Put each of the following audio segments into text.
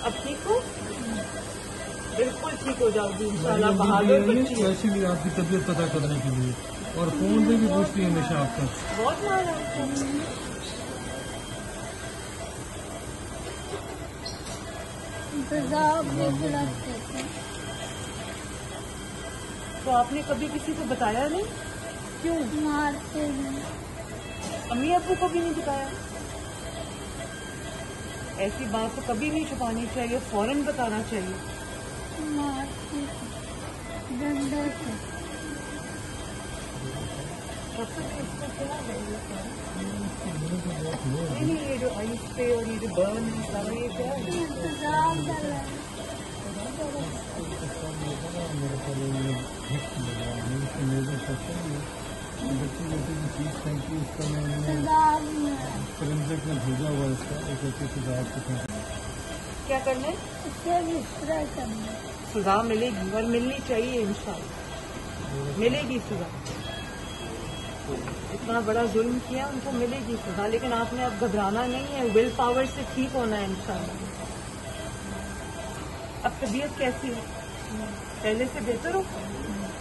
अब ठीक हो? बिल्कुल ठीक हो जाओगी इंशाल्लाह। बहादुर बच्ची है। वैसे भी आपकी तबीयत पता करने के लिए और फोन पे भी पूछती है हमेशा आपका। बहुत मारा तो आपने कभी किसी को बताया नहीं? क्यों? मारते हैं। अम्मी अब्बू को भी नहीं बताया? ऐसी बात तो कभी नहीं छुपानी चाहिए, फौरन बताना चाहिए। मारते डंडे से। नहीं, ये जो आइस पे और ये जो बर्न है सारा ये क्या है? क्या करना है? सजा मिलेगी और मिलनी चाहिए इंशाल्लाह। मिलेगी सजा। इतना बड़ा जुल्म किया, उनको मिलेगी सजा। लेकिन आपने अब घबराना नहीं है, विल पावर से ठीक होना है इंशाल्लाह। अब तबीयत कैसी है? पहले से बेहतर हो?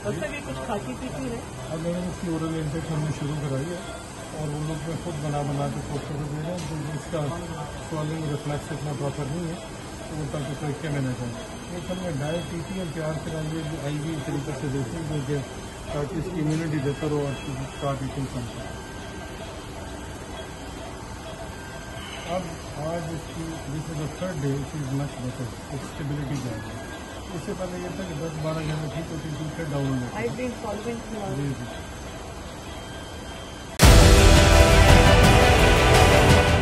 वैसे भी कुछ खाती पीती है? अब मैंने उसकी ओरल इंटेक हमने शुरू कराई है और वो लोग मैं खुद बना के पोस्टर दे रहे हैं। तो इसका स्वॉलिंग रिफ्लेक्स इतना प्रॉपर नहीं है तो उनका कुछ तरीके मैंने चाहिए। एक हमने डाइट की थी और प्यार से आई भी तरीके से देती क्योंकि ताकि इसकी इम्यूनिटी बेहतर हो और स्टार्ट ईटिंग समथिंग। अब आज इसकी this is the third day she is much better, stability जाएगी। इससे पहले ये था कि 10-12 दिन में ठीक होती थी, फिर डाउन हो जाती।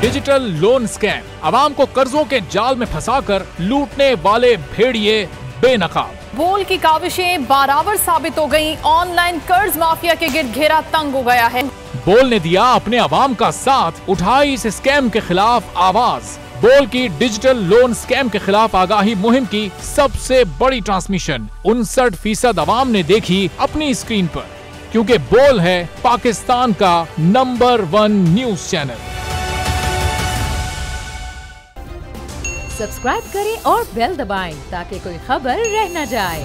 डिजिटल लोन स्कैम, आवाम को कर्जों के जाल में फंसाकर लूटने वाले भेड़िए बेनकाब। बोल की काविशें बाराबर साबित हो गईं। ऑनलाइन कर्ज माफिया के गिर्द घेरा तंग हो गया है। बोल ने दिया अपने आवाम का साथ, उठाई इस स्कैम के खिलाफ आवाज। बोल की डिजिटल लोन स्कैम के खिलाफ आगाही मुहिम की सबसे बड़ी ट्रांसमिशन 59% आवाम ने देखी अपनी स्क्रीन पर, क्योंकि बोल है पाकिस्तान का नंबर 1 न्यूज चैनल। सब्सक्राइब करें और बेल दबाएं ताकि कोई खबर रह न जाए।